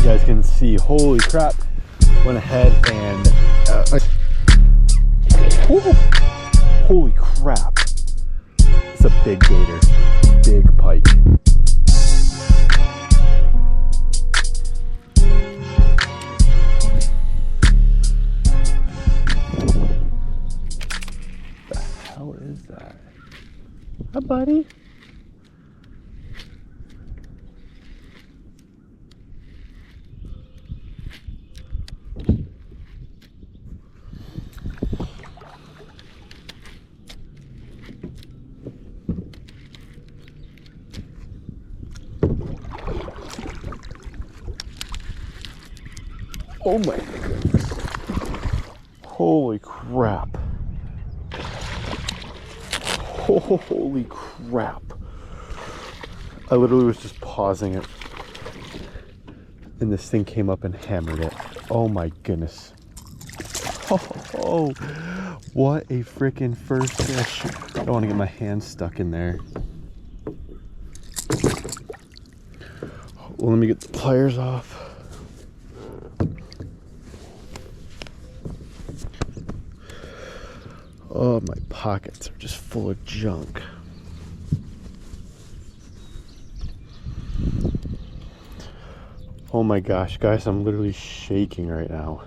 you guys can see, holy crap, went ahead and holy crap, it's a big gator, big pike. What the hell is that? Hi, buddy. Oh my goodness. Holy crap. Holy crap. I literally was just pausing it and this thing came up and hammered it. Oh my goodness. Oh, what a freaking first fish. I don't want to get my hand stuck in there. Well, let me get the pliers off. Oh, my pockets are just full of junk. Oh my gosh, guys, I'm literally shaking right now.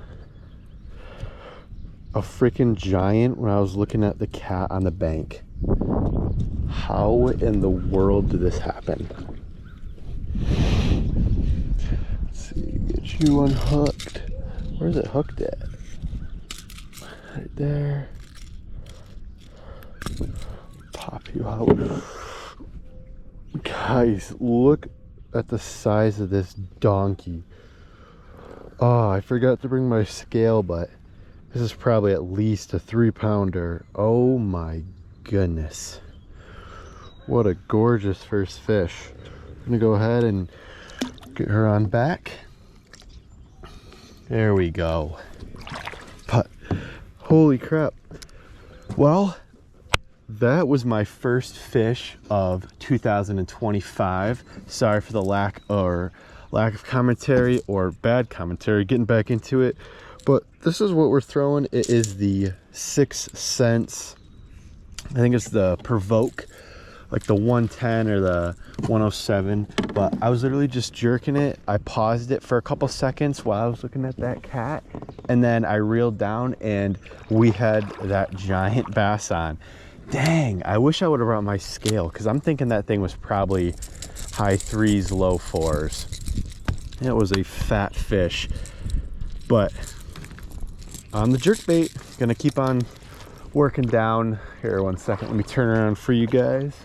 A freaking giant when I was looking at the cat on the bank. How in the world did this happen? Let's see, get you unhooked. Where's it hooked at? Right there. Pop you out. Guys, look at the size of this donkey. Oh, I forgot to bring my scale, but this is probably at least a 3-pounder. Oh my goodness. What a gorgeous first fish. I'm gonna go ahead and get her on back. There we go. But holy crap. Well, that was my first fish of 2025. Sorry for the lack of commentary or bad commentary, getting back into it. But this is what we're throwing. It is the 6 cents. I think it's the Provoke, like the 110 or the 107. But I was literally just jerking it. I paused it for a couple seconds while I was looking at that cat. And then I reeled down and we had that giant bass on. Dang, I wish I would have brought my scale because I'm thinking that thing was probably high 3s, low 4s. It was a fat fish. But on the jerkbait, gonna keep on working down. Here, one second, let me turn around for you guys.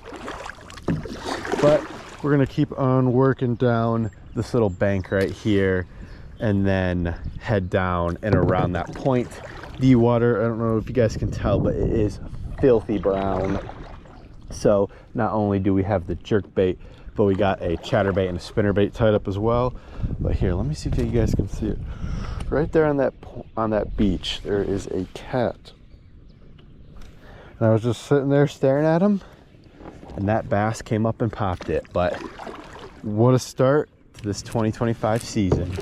But we're gonna keep on working down this little bank right here and then head down and around that point. The water, I don't know if you guys can tell, but it is filthy brown. So not only do we have the jerkbait, but we got a chatterbait and a spinnerbait tied up as well. But here, let me see if you guys can see it. Right there on that beach, there is a cat. And I was just sitting there staring at him, and that bass came up and popped it. But what a start to this 2025 season.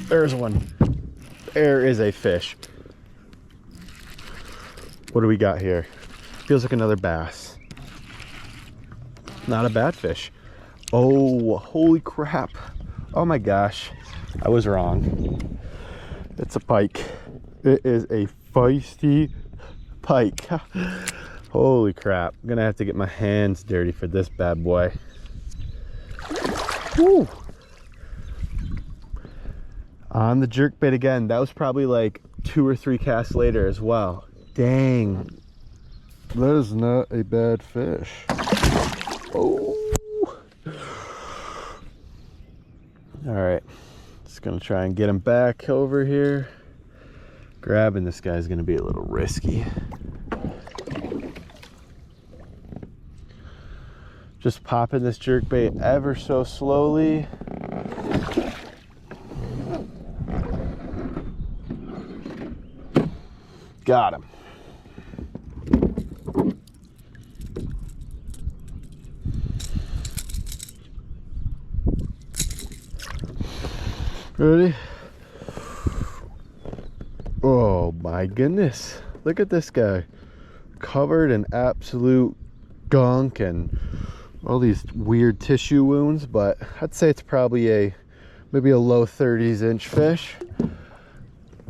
There's one. There is a fish. What do we got here? Feels like another bass. Not a bad fish. Oh, holy crap. Oh my gosh. I was wrong. It's a pike. It is a feisty pike. Holy crap. I'm gonna have to get my hands dirty for this bad boy. Woo! On the jerkbait again. That was probably like 2 or 3 casts later as well. Dang. That is not a bad fish. Oh. All right. Just gonna try and get him back over here. Grabbing this guy is gonna be a little risky. Just popping this jerkbait ever so slowly. Got him. Ready? Oh my goodness. Look at this guy. Covered in absolute gunk and all these weird tissue wounds, but I'd say it's probably maybe a low 30s inch fish.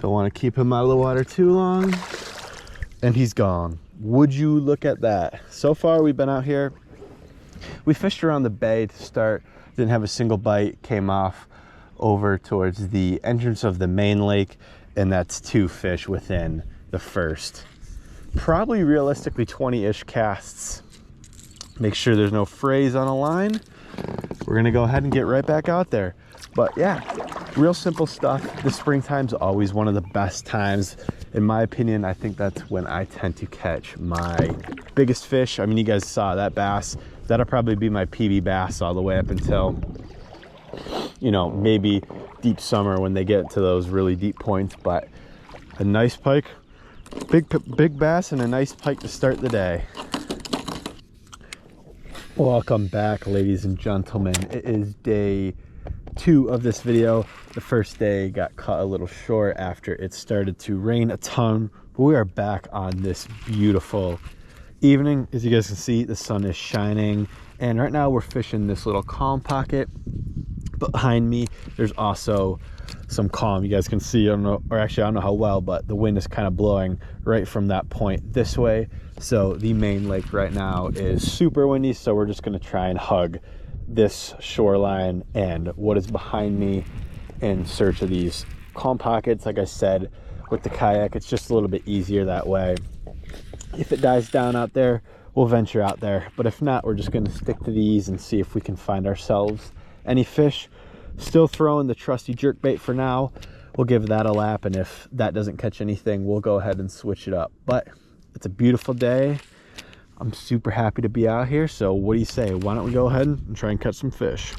Don't want to keep him out of the water too long. And he's gone. Would you look at that? So far we've been out here. We fished around the bay to start. Didn't have a single bite. Came off over towards the entrance of the main lake, and that's 2 fish within the first probably realistically 20-ish casts. Make sure there's no frays on a line. We're gonna go ahead and get right back out there. But yeah, real simple stuff. The springtime's always one of the best times. In my opinion, I think that's when I tend to catch my biggest fish. I mean, you guys saw that bass. That'll probably be my PB bass all the way up until, you know, maybe deep summer when they get to those really deep points. But a nice pike, big bass, and a nice pike to start the day. Welcome back, ladies and gentlemen. It is day 2 of this video. The first day got cut a little short after it started to rain a ton, but we are back on this beautiful evening. As you guys can see, the sun is shining, and right now we're fishing this little calm pocket. But behind me, there's also some calm. You guys can see, I don't know, or actually I don't know how well, but the wind is kind of blowing right from that point this way. So the main lake right now is super windy, so we're just gonna try and hug this shoreline and what is behind me in search of these calm pockets. Like I said, with the kayak, it's just a little bit easier that way. If it dies down out there, we'll venture out there. But if not, we're just gonna stick to these and see if we can find ourselves any fish. Still throwing the trusty jerkbait for now. We'll give that a lap, and if that doesn't catch anything, we'll go ahead and switch it up. But it's a beautiful day. I'm super happy to be out here, so what do you say? Why don't we go ahead and try and catch some fish?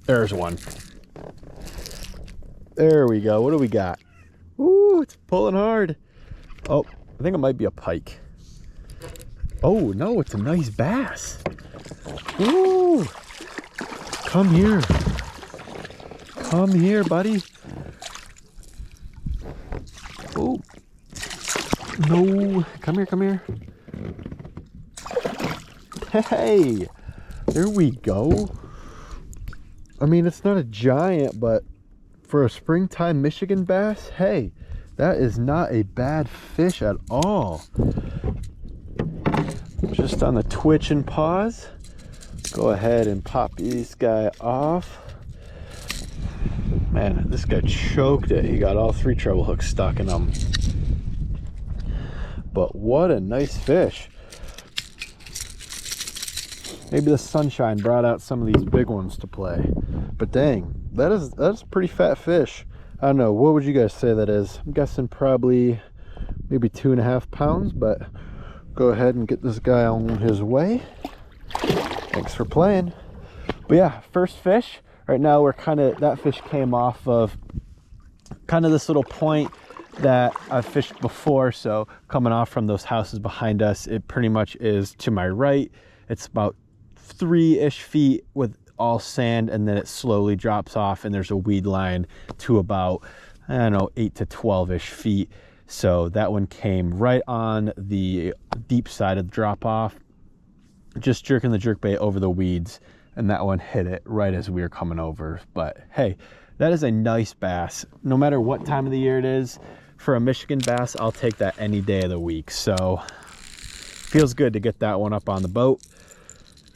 There's one. There we go. What do we got? Ooh, it's pulling hard. Oh, I think it might be a pike. Oh, no, it's a nice bass. Ooh. Come here. Come here, buddy. Oh. No. Come here, come here. Hey. There we go. I mean, it's not a giant, but for a springtime Michigan bass, hey, that is not a bad fish at all. Just on the twitch and pause. Go ahead and pop this guy off. Man, this guy choked it. He got all 3 treble hooks stuck in him. But what a nice fish. Maybe the sunshine brought out some of these big ones to play. But dang, that's a pretty fat fish. I don't know, what would you guys say that is? I'm guessing probably maybe 2.5 pounds, but go ahead and get this guy on his way. Thanks for playing. But yeah, first fish. Right now we're that fish came off of kind of this little point that I've fished before. So coming off from those houses behind us, it pretty much is to my right. It's about 3-ish feet with all sand, and then it slowly drops off, and there's a weed line to about, I don't know, 8 to 12-ish feet. So that one came right on the deep side of the drop off, just jerking the jerkbait over the weeds, and that one hit it right as we were coming over. But hey, that is a nice bass. No matter what time of the year it is, for a Michigan bass, I'll take that any day of the week. So feels good to get that one up on the boat.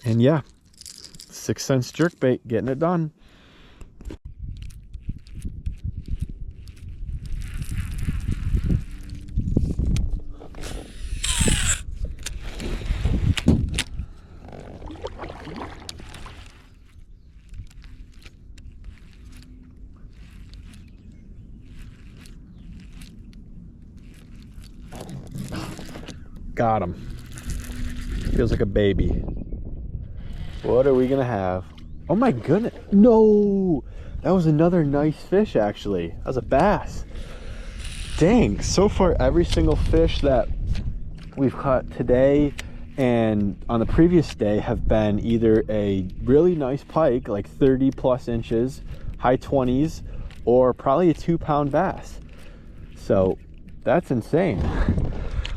And yeah, 6 cents jerkbait, getting it done. Got him. Feels like a baby. What are we gonna have? Oh my goodness. No! That was another nice fish, actually. That was a bass. Dang, so far every single fish that we've caught today and on the previous day have been either a really nice pike, like 30 plus inches, high 20s, or probably a 2-pound bass. So that's insane.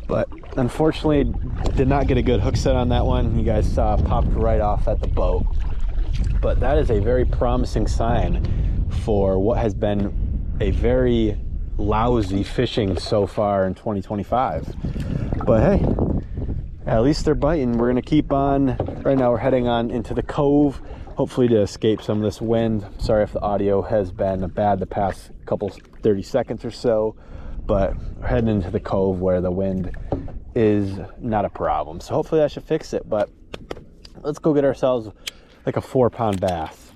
But unfortunately, did not get a good hook set on that one. You guys saw it popped right off at the boat. But that is a very promising sign for what has been a very lousy fishing so far in 2025. But hey, at least they're biting. We're gonna keep on. Right now we're heading on into the cove, hopefully to escape some of this wind. Sorry if the audio has been bad the past couple 30 seconds or so, but we're heading into the cove where the wind is not a problem. So hopefully that should fix it. But let's go get ourselves like a 4-pound bass.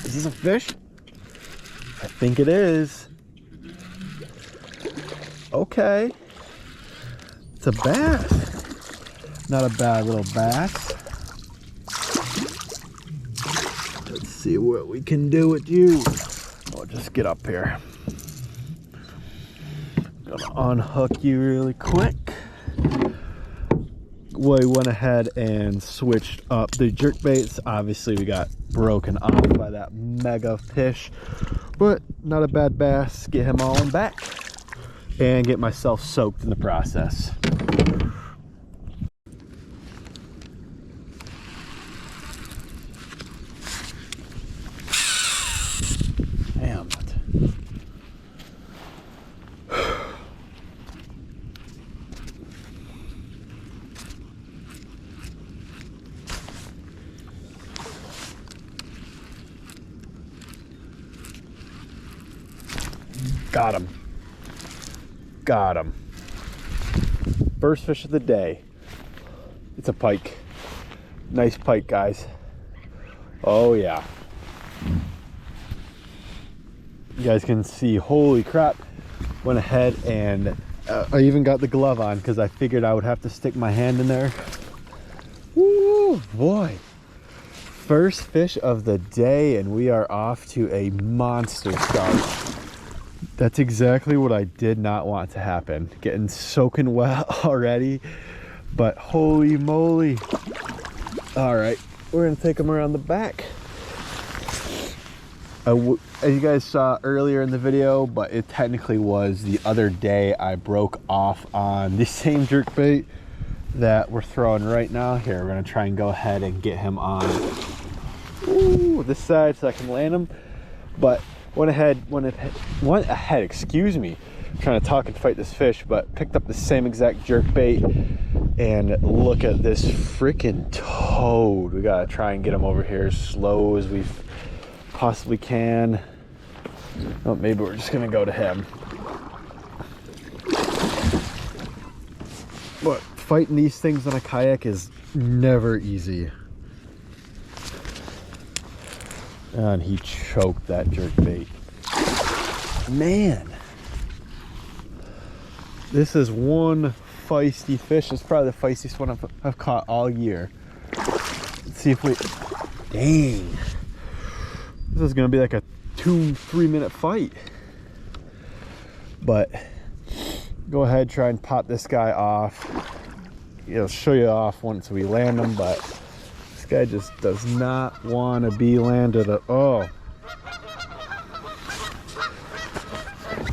Is this a fish? I think it is. Okay. It's a bass. Not a bad little bass. Let's see what we can do with you. I'll just get up here. Gonna unhook you really quick. We went ahead and switched up the jerk baits. Obviously we got broken off by that mega fish, but not a bad bass. Get him on back and get myself soaked in the process. Damn it. Got him. Got him. First fish of the day. It's a pike. Nice pike, guys. Oh yeah. You guys can see, holy crap. Went ahead and I even got the glove on because I figured I would have to stick my hand in there. Woo, boy. First fish of the day, and we are off to a monster start. That's exactly what I did not want to happen. Getting soaking wet already, but holy moly. All right, we're gonna take them around the back. As you guys saw earlier in the video, but it technically was the other day I broke off on the same jerkbait that we're throwing right now. Here, we're gonna try and go ahead and get him on this side so I can land him. But went ahead, excuse me. I'm trying to talk and fight this fish, but picked up the same exact jerkbait, and look at this freaking toad. We gotta try and get him over here as slow as we possibly can. Oh, maybe we're just gonna go to him. But fighting these things on a kayak is never easy. And he choked that jerkbait. Man, this is one feisty fish. It's probably the feistiest one I've caught all year. Let's see if we, dang. This is gonna be like a 2-3 minute fight. But go ahead, try and pop this guy off. It'll show you off once we land him, but this guy just does not want to be landed at all.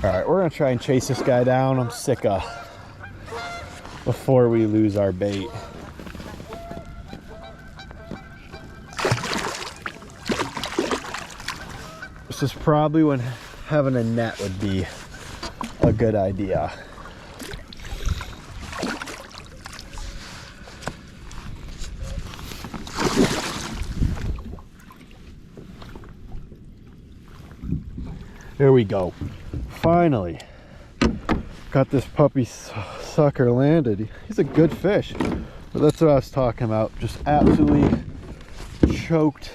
All right, we're gonna try and chase this guy down. I'm sick of before we lose our bait. This is probably when having a net would be a good idea. There we go. Finally got this puppy sucker landed. He's a good fish, but that's what I was talking about. Just absolutely choked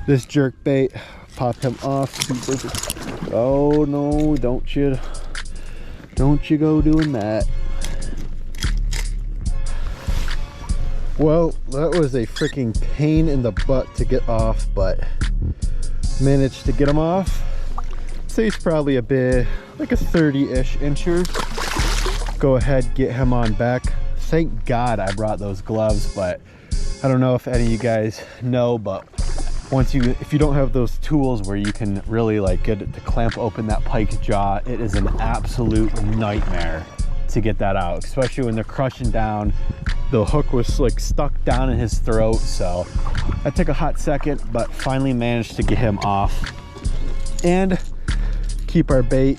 this jerkbait. Popped him off. Oh no, don't you go doing that. Well, that was a freaking pain in the butt to get off, but managed to get him off. Say he's probably a bit like a 30-ish incher. Go ahead, get him on back. Thank God I brought those gloves, but I don't know if any of you guys know, but if you don't have those tools where you can really like get it to clamp open that pike jaw, it is an absolute nightmare to get that out, especially when they're crushing down. The hook was like stuck down in his throat, so that took a hot second, but finally managed to get him off and keep our bait.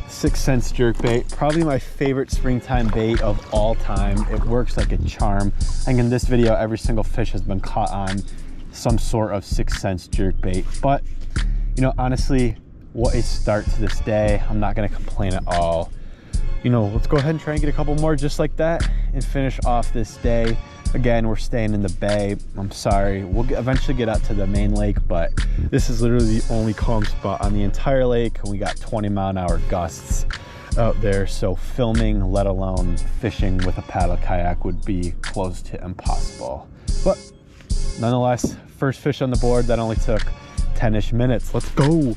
6 cents jerkbait, probably my favorite springtime bait of all time. It works like a charm. I think in this video every single fish has been caught on some sort of 6 cents jerkbait, but you know, honestly, what a start to this day. I'm not going to complain at all. You know, let's go ahead and try and get a couple more just like that and finish off this day. Again, we're staying in the bay. I'm sorry, we'll eventually get out to the main lake, but this is literally the only calm spot on the entire lake, and we got 20-mile-an-hour gusts out there, so filming, let alone fishing with a paddle kayak, would be close to impossible. But nonetheless, first fish on the board. That only took 10-ish minutes. Let's go.